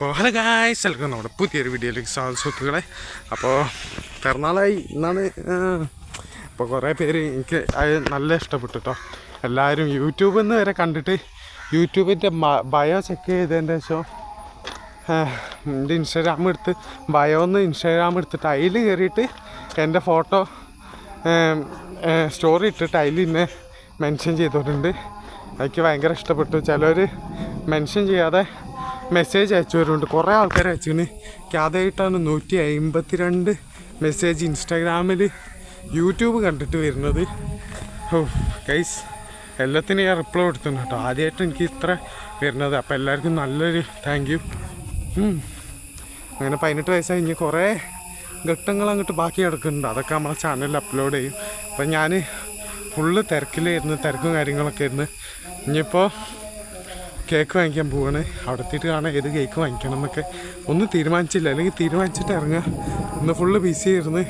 അപ്പോൾ hello guys, welcome നമ്മുടെ പുതിയൊരു വീഡിയോയിലേക്ക് സ്വാഗതം സുഹൃത്തുക്കളെ. അപ്പോൾ പിറന്നാളായി ഇന്നാണ്. അപ്പോൾ കുറേ പേര് എനിക്ക് അത് നല്ല ഇഷ്ടപ്പെട്ടു കേട്ടോ. എല്ലാവരും യൂട്യൂബിൽ നിന്ന് വരെ കണ്ടിട്ട് യൂട്യൂബിൻ്റെ ബയോ ചെക്ക് ചെയ്തതിൻ്റെ ശേഷം എൻ്റെ ഇൻസ്റ്റാഗ്രാം എടുത്ത് ബയോന്ന് ഇൻസ്റ്റാഗ്രാം എടുത്തിട്ട് അതിൽ കയറിയിട്ട് എൻ്റെ ഫോട്ടോ സ്റ്റോറി ഇട്ടിട്ട് അതിൽ എന്നെ മെൻഷൻ ചെയ്തിട്ടുണ്ട്. എനിക്ക് ഭയങ്കര ഇഷ്ടപ്പെട്ടു. ചിലർ മെൻഷൻ ചെയ്യാതെ മെസ്സേജ് അയച്ചവരുണ്ട്. കുറേ ആൾക്കാർ അയച്ചിന്. എനിക്ക് ആദ്യമായിട്ടാണ് 152 മെസ്സേജ് ഇൻസ്റ്റാഗ്രാമിൽ യൂട്യൂബ് കണ്ടിട്ട് വരുന്നത്. ഓ ഗൈസ്, എല്ലാത്തിനും ഞാൻ റിപ്ലൈ കൊടുത്തിട്ടുണ്ട് കേട്ടോ. ആദ്യമായിട്ട് എനിക്ക് ഇത്ര വരുന്നത്. അപ്പോൾ എല്ലാവർക്കും നല്ലൊരു താങ്ക് യു. അങ്ങനെ 18 വയസ്സ് കഴിഞ്ഞ് കുറേ ഘട്ടങ്ങൾ അങ്ങോട്ട് ബാക്കി കിടക്കുന്നുണ്ട്. അതൊക്കെ നമ്മളെ ചാനലിൽ അപ്ലോഡ് ചെയ്യും. അപ്പം ഞാൻ ഫുള്ള് തിരക്കിലായിരുന്നു, തിരക്കും കാര്യങ്ങളൊക്കെ ആയിരുന്നു. ഇനിയിപ്പോൾ കേക്ക് വാങ്ങിക്കാൻ പോവാണ്. അവിടെ എത്തിയിട്ട് കാണാം ഏത് കേക്ക് വാങ്ങിക്കണം എന്നൊക്കെ. ഒന്നും തീരുമാനിച്ചില്ല, അല്ലെങ്കിൽ തീരുമാനിച്ചിട്ട് ഇറങ്ങുക. ഇന്ന് ഫുള്ള് ബിസി ആയിരുന്നു.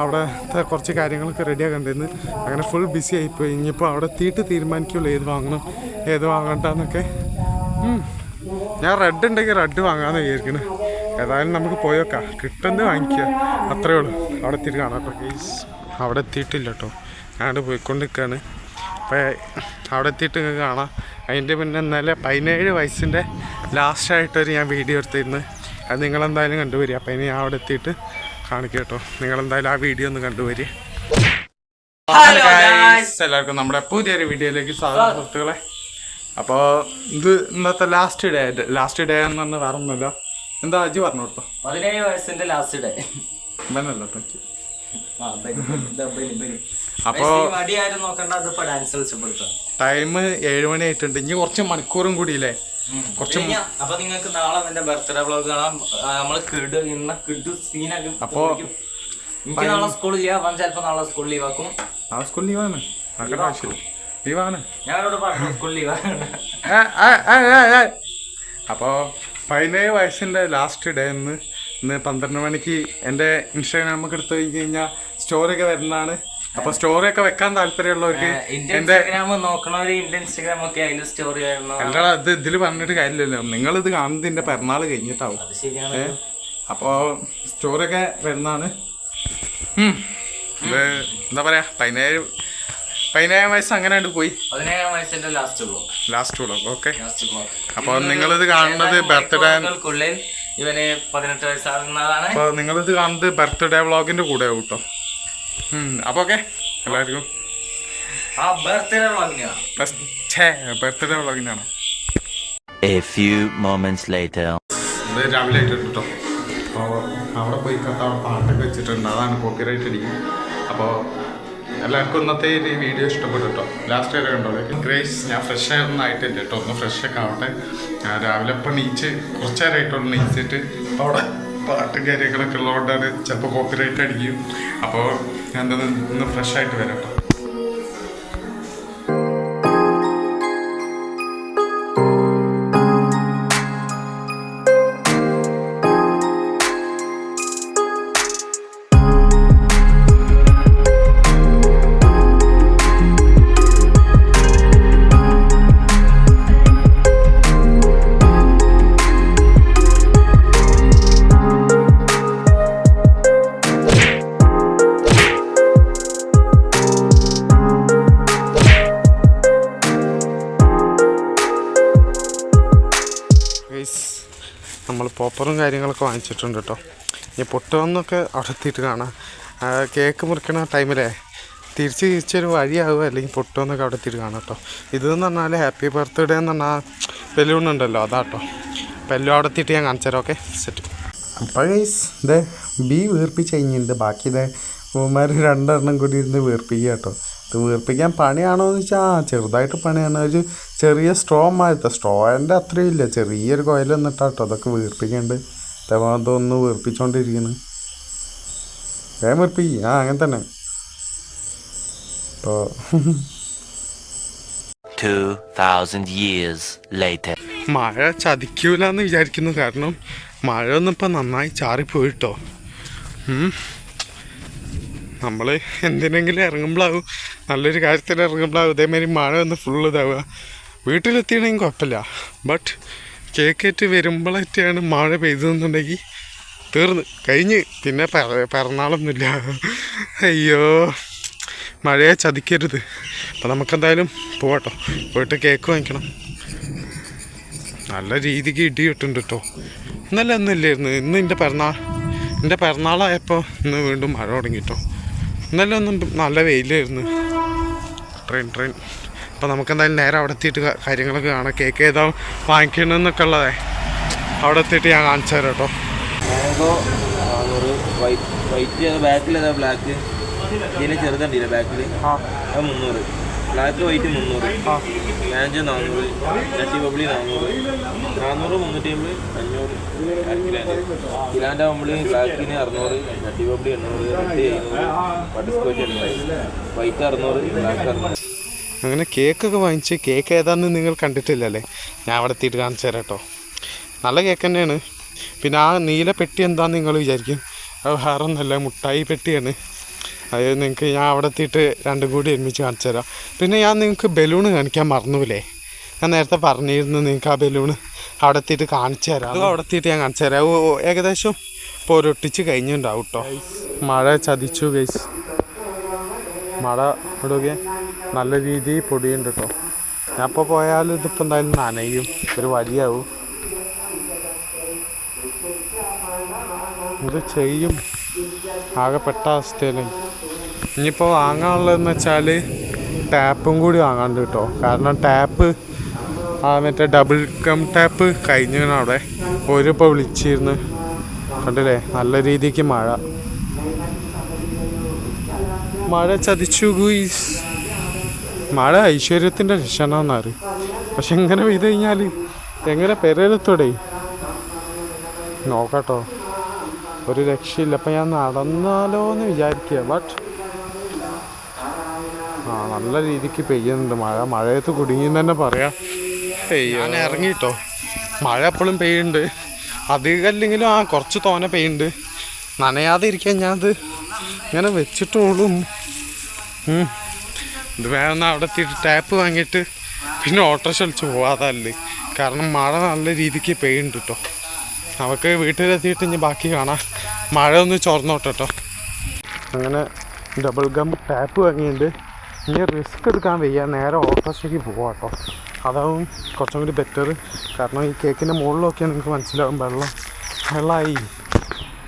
അവിടുത്തെ കുറച്ച് കാര്യങ്ങളൊക്കെ റെഡിയാക്കണ്ടിരുന്നു. അങ്ങനെ ഫുൾ ബിസി ആയിപ്പോയി. ഇനിയിപ്പോൾ അവിടെ എത്തിയിട്ട് തീരുമാനിക്കുള്ളൂ ഏത് വാങ്ങണം ഏത് വാങ്ങണ്ടെന്നൊക്കെ. ഞാൻ റെഡ് ഉണ്ടെങ്കിൽ റെഡ് വാങ്ങാമെന്ന് വിചാരിക്കുന്നു. ഏതായാലും നമുക്ക് പോയേക്കാം, കിട്ടുന്നത് വാങ്ങിക്കുക, അത്രയേ ഉള്ളൂ. അവിടെ എത്തിയിട്ട് കാണാം കേട്ടോ ഗൈസ്. അവിടെ എത്തിയിട്ടില്ല കേട്ടോ, ഞാൻ പോയിക്കൊണ്ടിരിക്കുകയാണ്. അപ്പോൾ അവിടെ എത്തിയിട്ട് കാണാം. അതിൻ്റെ പിന്നെ ഇന്നലെ 17 വയസ്സിൻ്റെ ലാസ്റ്റായിട്ടൊരു ഞാൻ വീഡിയോ എടുത്തിരുന്നു. അത് നിങ്ങളെന്തായാലും കണ്ടുവരിക. അപ്പോൾ ഇനി ഞാൻ അവിടെ എത്തിയിട്ട് കാണിക്കുക കേട്ടോ. നിങ്ങളെന്തായാലും ആ വീഡിയോ ഒന്ന് കണ്ടുവരിക. എല്ലാവർക്കും നമ്മുടെ പുതിയൊരു വീഡിയോയിലേക്ക് സ്വാഗതം സുഹൃത്തുക്കളെ. അപ്പോൾ ഇത് ഇന്നത്തെ ലാസ്റ്റ് ഡേ എന്ന് പറഞ്ഞാൽ വേറെ ഒന്നുമില്ല. എന്താ അജി പറഞ്ഞു കൊടുത്തോ? 17 വയസ്സിന്റെ ലാസ്റ്റ് ഡേ ഇവനല്ലോ കേട്ടോ. അപ്പോൾ ടൈം 7 മണി ആയിട്ടുണ്ട്. ഇനി കുറച്ച് മണിക്കൂറും കൂടിയില്ലേ? കുറച്ച്. അപ്പൊ നിങ്ങൾക്ക് നാളെ എന്റെ ബർത്ത്ഡേ വ്ളോഗ് കാണാം. നമ്മള് കിടു സീനൊക്കെ. അപ്പൊ എനിക്ക് നാളെ സ്കൂളിൽ ലീവ്. ചിലപ്പോ നാളെ സ്കൂൾ ലീവ് ആക്കും. നാളെ സ്കൂൾ ലീവാണ്, ആവശ്യമില്ല, ലീവാണ്. ഞാനോട് പറഞ്ഞു സ്കൂൾ ലീവാണ്. അപ്പോൾ 17 വയസ്സിൻ്റെ ലാസ്റ്റ് ഡേ ഇന്ന് 12 മണിക്ക് എൻ്റെ ഇൻസ്റ്റാഗ്രാമൊക്കെ എടുത്ത് കഴിഞ്ഞാൽ സ്റ്റോറിയൊക്കെ വരുന്നതാണ്. അപ്പോൾ സ്റ്റോറിയൊക്കെ വെക്കാൻ താല്പര്യമുള്ളവർക്ക് ഇൻസ്റ്റാഗ്രാം നോക്കണവര് ഇൻസ്റ്റാഗ്രാം ഒക്കെ അതിൽ സ്റ്റോറി അല്ല, ഇത് ഇതിൽ പറഞ്ഞിട്ട് കാര്യമില്ലല്ലോ. നിങ്ങളിത് കാണുന്നതിൻ്റെ പിറന്നാൾ കഴിഞ്ഞിട്ടാവും. അപ്പോൾ സ്റ്റോറിയൊക്കെ വരുന്നതാണ്. ഇത് എന്താ പറയുക, 17 വയസ്സ് അങ്ങനെ പോയി. 17 വയസ്സിന്റെ ലാസ്റ്റ് വ്ളോഗ്. ഓക്കെ. അപ്പോൾ നിങ്ങളിത് കാണുന്നത് ബർത്ത്ഡേ ഇവന് 18 വയസ്സാകുന്നതാണ്. അപ്പോൾ നിങ്ങളിത് കാണുന്നത് ബർത്ത്ഡേ വ്ളോഗിൻ്റെ കൂടെ കേട്ടോ. അപ്പോൾ ഓക്കെ, എല്ലാവർക്കും ബർത്ത്ഡേ വ്ളോഗിനാണ്. ഇത് രാവിലെ ആയിട്ട് കേട്ടോ. അപ്പോൾ അവിടെ പോയി അവിടെ പാട്ടൊക്കെ വെച്ചിട്ടുണ്ട്, അതാണ് കോപ്പിറൈറ്റ് അടിക്കും. അപ്പോൾ എല്ലാവർക്കും ഇന്നത്തെ ഒരു വീഡിയോ ഇഷ്ടപ്പെട്ടു കേട്ടോ. ലാസ്റ്റ് വരെ കണ്ടോളൂ. ഗ്രേസ്, ഞാൻ ഫ്രഷ് ആയിട്ടില്ല കേട്ടോ. ഒന്ന് ഫ്രഷൊക്കെ ആവട്ടെ. ഞാൻ രാവിലെ ഇപ്പം നീച്ച് കുറച്ച് നേരമായിട്ടൊന്ന് നീച്ചിട്ട് അപ്പോൾ അവിടെ പാട്ടും കാര്യങ്ങളൊക്കെ ഉള്ളതുകൊണ്ടാണ് ചിലപ്പോൾ കോപ്പിറൈറ്റ് അടിക്കും. അപ്പോൾ ഞാൻ ഒന്ന് ഫ്രഷ് ആയിട്ട് വരാം കേട്ടോ. നമ്മൾ പോപ്പറും കാര്യങ്ങളൊക്കെ വാങ്ങിച്ചിട്ടുണ്ട് കേട്ടോ. ഇനി പൊട്ടുവന്നൊക്കെ അവിടെ എത്തിയിട്ട് കാണാം. കേക്ക് മുറിക്കണ ടൈമിലേ തിരിച്ചൊരു വഴിയാവുക, അല്ലെങ്കിൽ പൊട്ടുവന്നൊക്കെ അവിടെ എത്തിയിട്ട് കാണാം കേട്ടോ. ഇതെന്ന് പറഞ്ഞാൽ ഹാപ്പി ബർത്ത്ഡേ എന്ന് പറഞ്ഞാൽ ബലൂണുണ്ടല്ലോ, അതാട്ടോ. അപ്പോൾ എല്ലാം അവിടെ എത്തിയിട്ട് ഞാൻ കാണിച്ചു തരാം. Okay, set. അപ്പോൾ ഗൈസ്, ഇതേ ബി വീർപ്പിച്ച് കഴിഞ്ഞിട്ടുണ്ട്. ബാക്കി ഇതേ പൂമാർ 2 എണ്ണം കൂടി ഇരുന്ന് വീർപ്പിക്കുക കേട്ടോ. ഇത് വീർപ്പിക്കാൻ പണിയാണോ എന്ന് വെച്ചാൽ ചെറുതായിട്ട് പണിയാണ്. ഒരു ചെറിയ സ്ട്രോ മാറ്റം, സ്ട്രോൻ്റെ അത്രയും ഇല്ല, ചെറിയൊരു കോയിൽ എന്നിട്ടാട്ടോ അതൊക്കെ വീർപ്പിക്കേണ്ടത്. അതൊന്ന് വീർപ്പിച്ചുകൊണ്ടിരിക്കുന്നു. വേഗം വീർപ്പിക്കുക. അങ്ങനെ തന്നെ. ഇപ്പോൾ 2000 years later. മഴ ചതിക്കൂലെന്ന് വിചാരിക്കുന്നു. കാരണം മഴ ഒന്നും ഇപ്പം നന്നായി ചാറിപ്പോയിട്ടോ. നമ്മൾ എന്തിനെങ്കിലും ഇറങ്ങുമ്പോഴാവും, നല്ലൊരു കാര്യത്തിൽ ഇറങ്ങുമ്പോഴാവും ഇതേമാതിരി മഴ വന്ന് ഫുള്ള് ഇതാവുക. വീട്ടിലെത്തിയണമെങ്കിൽ കുഴപ്പമില്ല. ബട്ട് കേക്കേറ്റ് വരുമ്പോഴേറ്റാണ് മഴ പെയ്തതെന്നുണ്ടെങ്കിൽ തീർന്ന് കഴിഞ്ഞ് പിന്നെ പിറന്നാളൊന്നുമില്ല. അയ്യോ മഴയെ ചതിക്കരുത്. അപ്പം നമുക്കെന്തായാലും പോവാട്ടോ, പോയിട്ട് കേക്ക് വാങ്ങിക്കണം. നല്ല രീതിക്ക് ഇടി കിട്ടുന്നുണ്ട് കേട്ടോ. ഇന്നലെ ഒന്നുമില്ലായിരുന്നു, ഇന്ന് എൻ്റെ പിറന്നാളായപ്പോൾ ഇന്ന് വീണ്ടും മഴ തുടങ്ങി കേട്ടോ. ഇന്നലെ ഒന്നും നല്ല വെയിലായിരുന്നു. ട്രെയിൻ അപ്പം നമുക്കെന്തായാലും നേരെ അവിടെ എത്തിയിട്ട് കാര്യങ്ങളൊക്കെ കാണാം. കേക്ക് ഏതാ വാങ്ങിക്കണമെന്നൊക്കെ ഉള്ളതേ അവിടെ എത്തിയിട്ട് ഞാൻ കാണിച്ചു തരാം കേട്ടോ. മാംഗോ 400, വൈറ്റ് ബാക്കിലേതാ ബ്ലാക്ക്, ഇതിന് ചെറുതുണ്ടല്ലേ ബാക്കിൽ, അത് 300, ബ്ലാക്ക് വൈറ്റ് 300, മാഞ്ചോ 400, നട്ടി ബബ്ലി 400, 350, 500 കിലാൻ്റെ ബബ്ലി ബ്ലാക്കിന് 600, nutty bubbly 800, red 700, butterscotch 800, white 600, black 600. അങ്ങനെ കേക്കൊക്കെ വാങ്ങിച്ച്, കേക്ക് ഏതാണെന്ന് നിങ്ങൾ കണ്ടിട്ടില്ലല്ലേ, ഞാൻ അവിടെ എത്തിയിട്ട് കാണിച്ചു തരാം കേട്ടോ. നല്ല കേക്ക് തന്നെയാണ്. പിന്നെ ആ നീല പെട്ടി എന്താണെന്ന് നിങ്ങൾ വിചാരിക്കും, അത് വേറെ ഒന്നല്ല, മുട്ടായി പെട്ടിയാണ്. അത് നിങ്ങൾക്ക് ഞാൻ അവിടെ എത്തിയിട്ട് രണ്ടും കൂടി ഒരുമിച്ച് കാണിച്ചു തരാം. പിന്നെ ഞാൻ നിങ്ങൾക്ക് ബലൂണ് കാണിക്കാൻ മറന്നുല്ലേ, ഞാൻ നേരത്തെ പറഞ്ഞിരുന്നു നിങ്ങൾക്ക് ആ ബലൂണ് അവിടെ എത്തിയിട്ട് കാണിച്ചു തരാം. അത് അവിടെ എത്തിയിട്ട് ഞാൻ കാണിച്ചു തരാം. ഏകദേശം ഇപ്പോൾ ഒരൊട്ടിച്ച് കഴിഞ്ഞിട്ടുണ്ടാവും കേട്ടോ. മഴ ചതിച്ചു ഗൈസ്, മഴ ഇടുക നല്ല രീതിയിൽ പൊടിയുണ്ട് കേട്ടോ. ഞാൻ ഇപ്പോൾ പോയാലും ഇതിപ്പോൾ എന്തായാലും നനയും, ഒരു വഴിയാവും. ഇത് ചെയ്യും ആകെപ്പെട്ട അവസ്ഥയിൽ. ഇനിയിപ്പോൾ വാങ്ങാനുള്ളതെന്ന് വെച്ചാൽ ടാപ്പും കൂടി വാങ്ങാണ്ട് കേട്ടോ. കാരണം ടാപ്പ് മറ്റേ ഡബിൾ ഗം ടാപ്പ് കഴിഞ്ഞാണ് അവിടെ. ഓരിപ്പോൾ വിളിച്ചിരുന്നു കണ്ടില്ലേ, നല്ല രീതിക്ക് മഴ ചതിച്ചു ഗുയിസ്. മഴ ഐശ്വര്യത്തിൻ്റെ ലക്ഷണമെന്നാറ്. പക്ഷെ ഇങ്ങനെ പെയ്ത് കഴിഞ്ഞാൽ എങ്ങനെ പെരയിലെത്തോടെ നോക്കട്ടോ, ഒരു രക്ഷയില്ല. അപ്പം ഞാൻ നടന്നാലോ എന്ന് വിചാരിക്കുക. ബട്ട് നല്ല രീതിക്ക് പെയ്യുന്നുണ്ട് മഴയത്ത് കുടുങ്ങിയെന്ന് തന്നെ പറയാം. ഞാൻ ഇറങ്ങിട്ടോ, മഴ എപ്പോഴും പെയ്യുന്നുണ്ട്, അധികമല്ലെങ്കിലും കുറച്ച് തോനെ പെയ്യുന്നുണ്ട്. നനയാതെ ഇരിക്കാൻ ഞാനത് ഇങ്ങനെ വെച്ചിട്ടോളും. ഇത് വേണം അവിടെ എത്തിയിട്ട് ടാപ്പ് വാങ്ങിയിട്ട് പിന്നെ ഓട്ടോറിക്ഷ വിളിച്ച് പോവാതല്ലേ. കാരണം മഴ നല്ല രീതിക്ക് പെയ്യുന്നുണ്ട് കേട്ടോ. നമുക്ക് വീട്ടിലെത്തിയിട്ട് ഇനി ബാക്കി കാണാം. മഴ ഒന്ന് ചോർന്നോട്ടെ കേട്ടോ. അങ്ങനെ ഡബിൾ ഗം ടാപ്പ് വാങ്ങിയിട്ടുണ്ട്. ഇനി റിസ്ക് എടുക്കാൻ വയ്യ, നേരെ ഓട്ടോറിക്ഷയ്ക്ക് പോവാം കേട്ടോ. അതാവും കുറച്ചും കൂടി ബെറ്റർ. കാരണം ഈ കേക്കിൻ്റെ മുകളിലൊക്കെയാണ് നിങ്ങൾക്ക് മനസ്സിലാവും വെള്ളമായി.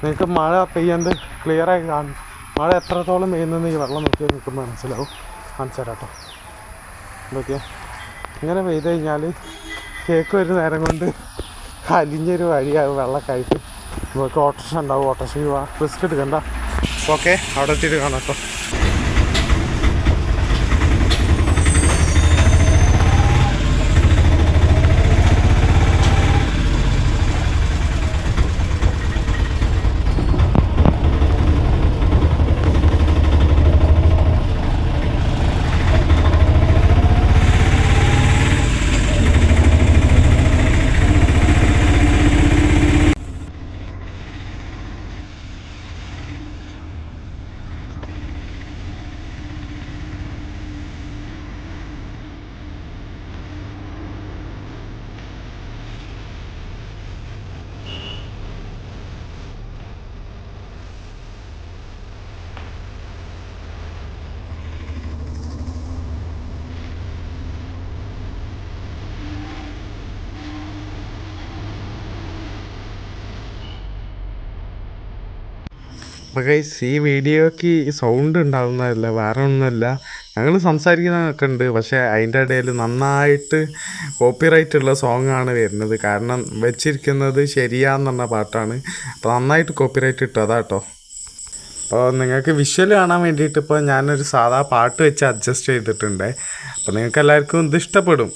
നിങ്ങൾക്ക് മഴ പെയ്യാണ്ട് ക്ലിയറായി കാണും. മഴ എത്രത്തോളം പെയ്യുന്നതെന്ന് ഈ വെള്ളം നോക്കിയാൽ നിങ്ങൾക്ക് മനസ്സിലാവും. കാണിച്ചു തരാം കേട്ടോ. എന്തൊക്കെയാ ഇങ്ങനെ പെയ്ത് കഴിഞ്ഞാൽ കേക്ക് ഒരു നേരം കൊണ്ട് അലിഞ്ഞൊരു വഴിയാകും വെള്ളമൊക്കെ ആയിട്ട്. നമുക്ക് ഓട്ടോറിക്ഷ ഉണ്ടാവും, ഓട്ടോറിക്ഷയ്ക്ക് പോവാം, റിസ്ക് എടുക്കണ്ട. ഓക്കെ, അവിടെ എത്തിയിട്ട് കാണാം കേട്ടോ. അപ്പോൾ ഗൈസ്, ഈ വീഡിയോയ്ക്ക് സൗണ്ട് ഉണ്ടാകുന്നതല്ല, വേറെ ഒന്നുമല്ല. ഞങ്ങൾ സംസാരിക്കുന്നതൊക്കെ ഉണ്ട്, പക്ഷേ അതിൻ്റെ ഇടയിൽ നന്നായിട്ട് കോപ്പിറൈറ്റ് ഉള്ള സോങ്ങാണ് വരുന്നത്. കാരണം വെച്ചിരിക്കുന്നത് ശരിയാന്ന് പറഞ്ഞ പാട്ടാണ്. അപ്പോൾ നന്നായിട്ട് കോപ്പിറൈറ്റ് കിട്ടും, അതാട്ടോ. അപ്പോൾ നിങ്ങൾക്ക് വിഷ്വൽ കാണാൻ വേണ്ടിയിട്ട് ഇപ്പോൾ ഞാനൊരു സാധാ പാട്ട് വെച്ച് അഡ്ജസ്റ്റ് ചെയ്തിട്ടുണ്ട്. അപ്പോൾ നിങ്ങൾക്ക് എല്ലാവർക്കും ഇത് ഇഷ്ടപ്പെടും.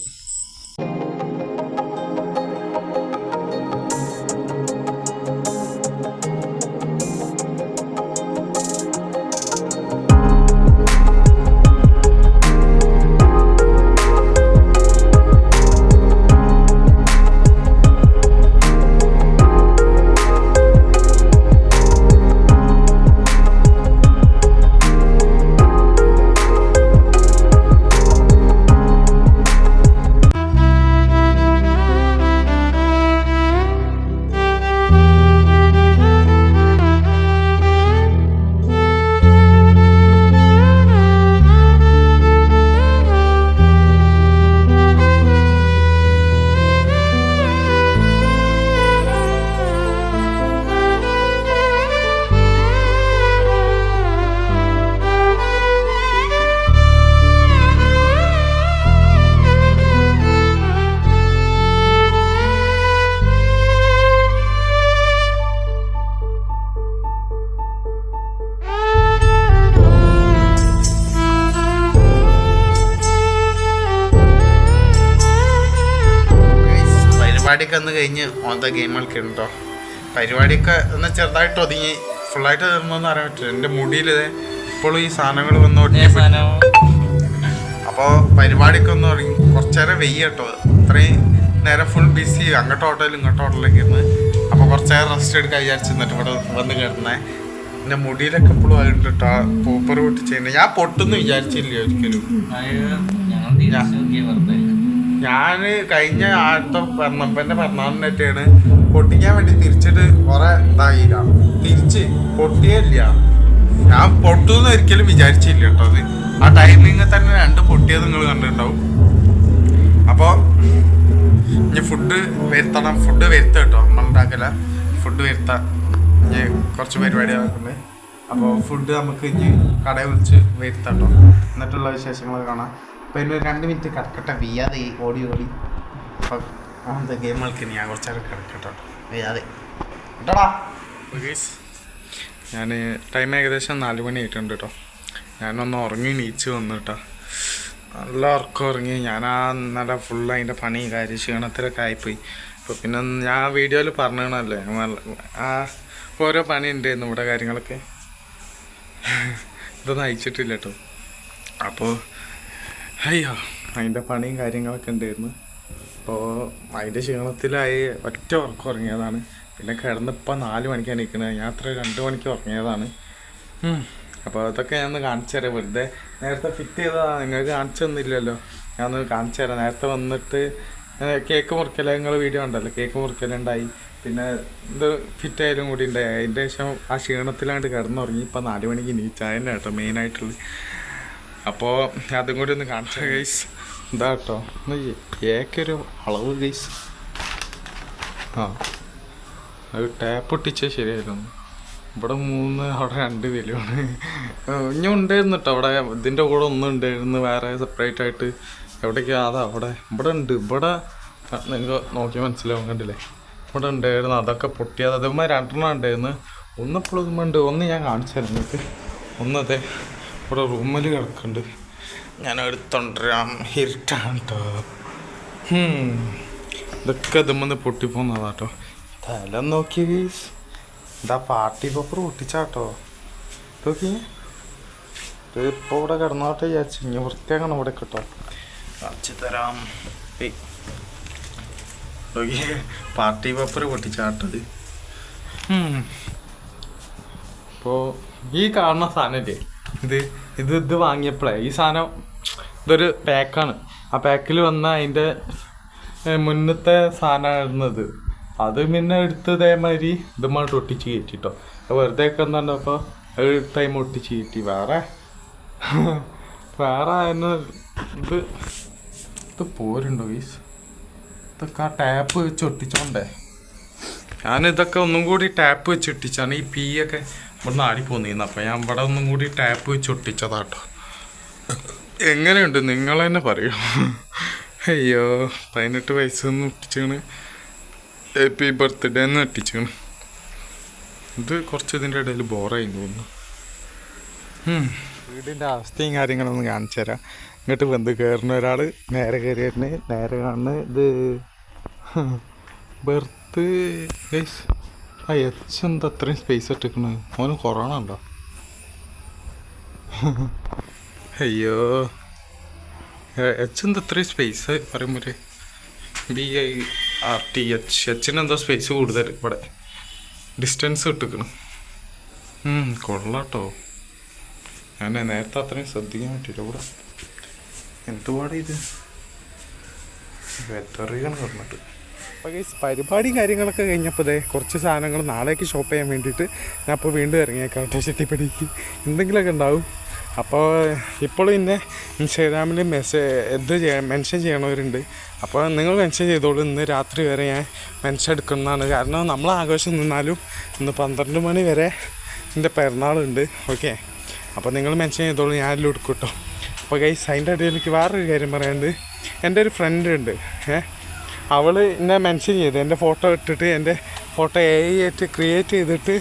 പരിപാടിയൊക്കെ ഒന്ന് കഴിഞ്ഞ് ഓണത്തെ ഗെയിം കളിക്കുന്നുണ്ടോ. പരിപാടിയൊക്കെ ഒന്ന് ചെറുതായിട്ട് ഒതുങ്ങി, ഫുള്ളായിട്ട് തീർന്നൊന്നും അറിയാൻ പറ്റില്ല. എൻ്റെ മുടിയിൽ ഇപ്പോഴും ഈ സാധനങ്ങൾ വന്ന് ഒടിഞ്ഞ അപ്പോൾ പരിപാടിയൊക്കെ ഒന്ന് തുടങ്ങി. കുറച്ച് നേരം വെയ്യ കേട്ടോ, ഇത്രയും നേരം ഫുൾ ബിസി, അങ്ങോട്ട് ഹോട്ടലും ഇങ്ങോട്ട് ഹോട്ടലിലേക്ക് ഇരുന്ന്. അപ്പോൾ കുറച്ച് നേരം റെസ്റ്റ് എടുക്കാൻ വിചാരിച്ചു, എന്നിട്ട് ഇവിടെ വന്ന് കിടന്നേ. എൻ്റെ മുടിയിലൊക്കെ എപ്പോഴും ആയിട്ട് കേട്ടോ പൂപ്പർ പൊട്ടിച്ചതിന് ഞാൻ പൊട്ടെന്ന് വിചാരിച്ചില്ല ഒരിക്കലും. ഞാൻ കഴിഞ്ഞ ആഴ്ച പറഞ്ഞപ്പൻ്റെ പിറന്നാളിനായിട്ടാണ് പൊട്ടിക്കാൻ വേണ്ടി തിരിച്ചിട്ട് കുറെ ഇതായില്ല, തിരിച്ച് പൊട്ടിയില്ല. ഞാൻ പൊട്ടുമെന്ന് ഒരിക്കലും വിചാരിച്ചില്ല കേട്ടോ. അത് ആ ടൈമിങ് തന്നെ 2 പൊട്ടിയത് നിങ്ങൾ കണ്ടിട്ടുണ്ടാവും. അപ്പോൾ ഇനി ഫുഡ് വരുത്തണം, ഫുഡ് വരുത്ത കേട്ടോ, നമ്മളുണ്ടാക്കില്ല ഫുഡ് വരുത്താം. ഇനി കുറച്ച് പരിപാടി നടക്കുന്നത്. അപ്പോൾ ഫുഡ് നമുക്ക് ഇനി കടയിൽ വിളിച്ച് വരുത്താം കേട്ടോ. എന്നിട്ടുള്ള വിശേഷങ്ങൾ കാണാം. അപ്പോൾ ഇനി 2 മിനിറ്റ് കിടക്കട്ടെ, വീയാതെ ഓടി. അപ്പോൾ അങ്ങനത്തെ ഗെയിം കളിക്കുന്നു. ഞാൻ കുറച്ച് നേരം കിടക്കട്ടോ, വീയാതെ കേട്ടോടാ. ഞാൻ ടൈം ഏകദേശം 4 മണി ആയിട്ടുണ്ട് കേട്ടോ. ഞാനൊന്ന് ഉറങ്ങി നീച്ച് വന്നു കേട്ടോ. നല്ല ഉറക്കം ഉറങ്ങി. ഞാൻ നല്ല ഫുള്ള് അതിൻ്റെ പണി കാര്യം ക്ഷീണത്തിലൊക്കെ ആയിപ്പോയി. അപ്പോൾ പിന്നെ ഞാൻ വീഡിയോയിൽ പറഞ്ഞല്ലേ ആ ഓരോ പണി ഉണ്ടായിരുന്നു ഇവിടെ കാര്യങ്ങളൊക്കെ. ഇതൊന്നും അയച്ചിട്ടില്ല കേട്ടോ. അപ്പോൾ അയ്യോ അതിൻ്റെ പണിയും കാര്യങ്ങളൊക്കെ ഉണ്ടായിരുന്നു. അപ്പോൾ അതിൻ്റെ ക്ഷീണത്തിലായി ഒറ്റ ഉറക്കം ഉറങ്ങിയതാണ്. പിന്നെ കിടന്നിപ്പോൾ 4 മണിക്കാണ് നിൽക്കുന്നത്. ഞാൻ അത്ര 2 മണിക്ക് ഉറങ്ങിയതാണ്. അപ്പോൾ അതൊക്കെ ഞാൻ ഒന്ന് കാണിച്ചു തരാം. വെറുതെ നേരത്തെ ഫിറ്റ് ചെയ്തതാണ്, നിങ്ങൾക്ക് കാണിച്ചു തന്നില്ലല്ലോ. ഞാനൊന്ന് കാണിച്ചു തരാം. നേരത്തെ വന്നിട്ട് കേക്ക് മുറിക്കൽ നിങ്ങൾ വീഡിയോ ഉണ്ടല്ലോ, കേക്ക് മുറിക്കലുണ്ടായി. പിന്നെ ഇത് ഫിറ്റ് ആയാലും കൂടി ഉണ്ടായി. അതിൻ്റെ ശേഷം ആ ക്ഷീണത്തിലാണ്ട് കിടന്നുറങ്ങി. ഇപ്പോൾ 4 മണിക്ക് നീച്ചായന്നെ കേട്ടോ മെയിനായിട്ടുള്ളത്. അപ്പോൾ അതും കൂടി ഒന്ന് കാണിച്ചു ഗൈസ്. എന്താ കേട്ടോ കേക്കൊരു അളവ് ഗൈസ്. അത് ടാപ്പ് ഒട്ടിച്ചാൽ ശരിയായിരുന്നു. ഇവിടെ 3 അവിടെ 2 വിലയാണ്. ഇനി ഉണ്ടായിരുന്നു കേട്ടോ അവിടെ. ഇതിൻ്റെ കൂടെ ഒന്നും ഉണ്ടായിരുന്നു വേറെ സെപ്പറേറ്റ് ആയിട്ട്. എവിടേക്കാണ് അതാ അവിടെ ഇവിടെ ഉണ്ട്. ഇവിടെ നിങ്ങൾക്ക് നോക്കി മനസ്സിലാവും, കണ്ടില്ലേ? ഇവിടെ ഉണ്ടായിരുന്നു. അതൊക്കെ പൊട്ടിയത് അതുമ്പോൾ 2 ഉണ്ടായിരുന്നു. ഒന്നിപ്പോഴും ഇതുമുണ്ട്. ഒന്ന് ഞാൻ കാണിച്ചു തരാം നിങ്ങൾക്ക്. ഒന്നതെ ഇവിടെ റൂമിൽ കിടക്കുന്നുണ്ട്. ഞാൻ എടുത്തോണ്ടരാം. ഇരുട്ടാണ് കേട്ടോ. ഇതൊക്കെ ഇതുമ്പോൾ പൊട്ടിപ്പോന്നതാട്ടോ. തല നോക്കി ഗൈസ്. എന്താ പാർട്ടി പേപ്പർ പൊട്ടിച്ചാട്ടോ. നോക്കി ഇപ്പോൾ ഇവിടെ കിടന്നോട്ടെ വിചാരിച്ചു. ഇനി വൃത്തിയാക്കണം ഇവിടെ കേട്ടോ. കാണിച്ചു തരാം. നോക്കി പാർട്ടി പേപ്പർ പൊട്ടിച്ചാട്ടത്. ഇപ്പോൾ ഈ കാണുന്ന സാധനമില്ലേ, ഇത് വാങ്ങിയപ്പോഴേ ഈ സാധനം ഇതൊരു പാക്കാണ്. ആ പാക്കിൽ വന്ന അതിൻ്റെ മുന്നത്തെ സാധനമായിരുന്നത്. അത് പിന്നെ എടുത്ത് ഇതേമാതിരി ഇതുമായിട്ട് ഒട്ടിച്ച് കയറ്റിട്ടോ. വെറുതെ ഒക്കെ എന്താണ്ടപ്പോൾ ടൈം ഒട്ടിച്ച് കയറ്റി. വേറെ ആയിരുന്നു. ഇത് പോരുണ്ടോ ഗീസ്? ഇതൊക്കെ ആ ടാപ്പ് വെച്ച് ഒട്ടിച്ചോണ്ടേ. ഞാനിതൊക്കെ ഒന്നും കൂടി ടാപ്പ് വെച്ച് ഒട്ടിച്ചാണ്. ഈ പീയൊക്കെ ഇവിടെ നിന്ന് ആടിപ്പോന്നിരുന്നു. അപ്പം ഞാൻ ഇവിടെ ഒന്നും കൂടി ടാപ്പ് വെച്ച് ഒട്ടിച്ചതാട്ടോ. എങ്ങനെയുണ്ട് നിങ്ങൾ തന്നെ പറയൂ. അയ്യോ 18 വയസ്സൊന്നും ഒട്ടിച്ചാണ്. ഹാപ്പി ബർത്ത്ഡേ എന്ന് ഒട്ടിച്ചാണ്. ഇത് കുറച്ച് ഇതിൻ്റെ ഇടയിൽ ബോറായി തോന്നുന്നു. വീടിൻ്റെ അവസ്ഥയും കാര്യങ്ങളൊന്നും കാണിച്ചു തരാം. ഇങ്ങോട്ട് വന്ന് കയറുന്ന ഒരാൾ നേരെ കയറിയിരുന്നു. നേരെ കാണുന്ന ഇത് ബർത്ത് ഗൈസ്. ആ എന്താ അത്രയും സ്പേസ് ഇട്ടിരിക്കണത്? മോന് കൊറോണ ഉണ്ടോ? അയ്യോ എന്താ അത്രയും സ്പേസ് പറയുമ്പോൾ BIRTH എച്ചിനെന്തോ സ്പേസ് കൂടുതൽ ഇവിടെ. ഡിസ്റ്റൻസ് ഇട്ടിരിക്കണം. കൊള്ളാട്ടോ. ഞാൻ നേരത്തെ അത്രയും ശ്രദ്ധിക്കാൻ പറ്റില്ല. ഇവിടെ എന്തുപാടാ ഇത് വെതറിയാണ് പറഞ്ഞിട്ട്. അപ്പോൾ ഈ പരിപാടിയും കാര്യങ്ങളൊക്കെ കഴിഞ്ഞപ്പോൾ കുറച്ച് സാധനങ്ങൾ നാളേക്ക് ഷോപ്പ് ചെയ്യാൻ വേണ്ടിയിട്ട് ഞാൻ അപ്പോൾ വീണ്ടും ഇറങ്ങിയേക്കാം കേട്ടോ. ചെട്ടിപ്പടിക്ക് എന്തെങ്കിലുമൊക്കെ ഉണ്ടാവും. അപ്പോൾ ഇപ്പോൾ പിന്നെ ഇൻസ്റ്റാഗ്രാമിൽ മെൻഷൻ ചെയ്യണവരുണ്ട്. അപ്പോൾ നിങ്ങൾ മെൻഷൻ ചെയ്തോളൂ. ഇന്ന് രാത്രി വരെ ഞാൻ മെൻഷൻ എടുക്കുന്നതാണ്. കാരണം നമ്മൾ ആഘോഷം നിന്നാലും ഇന്ന് 12 മണി വരെ എൻ്റെ പിറന്നാളുണ്ട്. ഓക്കെ, അപ്പോൾ നിങ്ങൾ മെൻഷൻ ചെയ്തോളൂ, ഞാനെല്ലാം എടുക്കും കേട്ടോ. അപ്പോൾ ഗൈസ് അതിൻ്റെ ഇടയിൽ എനിക്ക് വേറൊരു കാര്യം പറയാനുണ്ട്. എൻ്റെ ഒരു ഫ്രണ്ട് ഉണ്ട്. അവൾ എന്നെ മെൻഷൻ ചെയ്ത് എൻ്റെ ഫോട്ടോ ഇട്ടിട്ട് എൻ്റെ ഫോട്ടോ AI ആയിട്ട് ക്രിയേറ്റ് ചെയ്തിട്ട്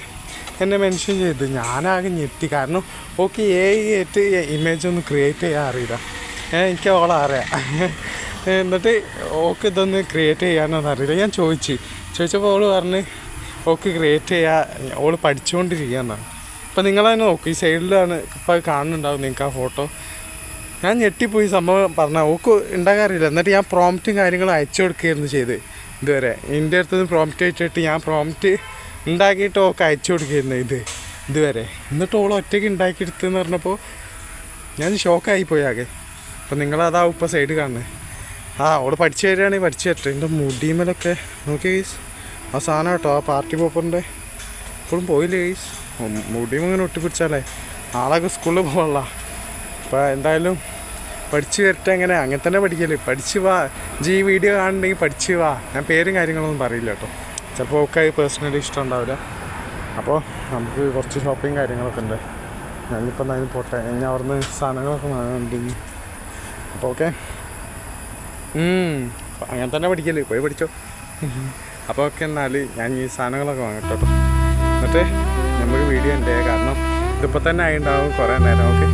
എന്നെ മെൻഷൻ ചെയ്ത്. ഞാനാകെ ഞെട്ടി. കാരണം ഓക്കെ AI ആയിട്ട് ഇമേജ് ഒന്നും ക്രിയേറ്റ് ചെയ്യാൻ അറിയില്ല. എനിക്ക് അവളെ അറിയാം. എന്നിട്ട് ഓക്ക് ഇതൊന്ന് ക്രിയേറ്റ് ചെയ്യാനൊന്നും അറിയില്ല. ഞാൻ ചോദിച്ചപ്പോൾ ഓള് പറഞ്ഞ് ഓക്ക് ക്രിയേറ്റ് ചെയ്യുക, ഓള് പഠിച്ചുകൊണ്ടിരിക്കുകയെന്നാണ്. ഇപ്പം നിങ്ങളതിനെ നോക്കും, ഈ സൈഡിലാണ് ഇപ്പോൾ കാണുന്നുണ്ടാവും നിങ്ങൾക്ക് ആ ഫോട്ടോ. ഞാൻ ഞെട്ടിപ്പോയി സംഭവം പറഞ്ഞാൽ. ഓക്ക് ഉണ്ടാകാറില്ല. എന്നിട്ട് ഞാൻ പ്രോംപ്റ്റും കാര്യങ്ങളും അയച്ചു കൊടുക്കുകയായിരുന്നു ചെയ്ത് ഇതുവരെ. എൻ്റെ അടുത്ത് നിന്ന് പ്രോംപ്റ്റ് വെച്ചിട്ട് ഞാൻ പ്രോംപ്റ്റ് ഉണ്ടാക്കിയിട്ട് ഓക്ക് അയച്ചു കൊടുക്കുകയായിരുന്നു ഇതുവരെ. എന്നിട്ട് ഓൾ ഒറ്റയ്ക്ക് ഉണ്ടാക്കിയെടുത്തെന്ന് പറഞ്ഞപ്പോൾ ഞാൻ ഷോക്കായിപ്പോയി ആകെ. അപ്പം നിങ്ങളതാവും ഇപ്പോൾ സൈഡ് കാണുന്നത്. ഓൾ പഠിച്ചു തരികയാണെങ്കിൽ പഠിച്ചു തരട്ടെ. എൻ്റെ മുടിമേലൊക്കെ നോക്കി ഗൈസ്, ആ സാധനം കേട്ടോ, ആ പാർട്ടി പോപ്പറിൻ്റെ ഇപ്പോഴും പോയില്ലേ ഗൈസ്. മുടിയും ഇങ്ങനെ ഒട്ടിപ്പിടിച്ചാലേ നാളൊക്കെ സ്കൂളിൽ പോകാനുള്ള. അപ്പോൾ എന്തായാലും പഠിച്ചു വരട്ടെ. അങ്ങനെ തന്നെ പഠിക്കല്. പഠിച്ച് വാ, ഈ വീഡിയോ കാണുന്നുണ്ടെങ്കിൽ പഠിച്ച് വാ. ഞാൻ പേരും കാര്യങ്ങളൊന്നും പറയില്ല കേട്ടോ, ചിലപ്പോൾ ഒക്കെ പേഴ്സണലി ഇഷ്ടം ഉണ്ടാവില്ല. അപ്പോൾ നമുക്ക് കുറച്ച് ഷോപ്പിങ് കാര്യങ്ങളൊക്കെ ഉണ്ട്. ഞാനിപ്പോൾ എന്തായാലും പോട്ടെ, ഞാൻ അവിടുന്ന് സാധനങ്ങളൊക്കെ വാങ്ങുന്നുണ്ടെങ്കിൽ. അപ്പോൾ ഓക്കെ, അങ്ങനെ തന്നെ പഠിക്കല്, പോയി പഠിച്ചോ. അപ്പോൾ ഓക്കെ, എന്നാൽ ഞാൻ ഈ സാധനങ്ങളൊക്കെ വാങ്ങട്ടോ. എന്നിട്ട് നമുക്ക് വീഡിയോ ഉണ്ട്, കാരണം ഇതിപ്പോൾ തന്നെ ആയിണ്ടാവും കുറേ നേരം. ഓക്കെ.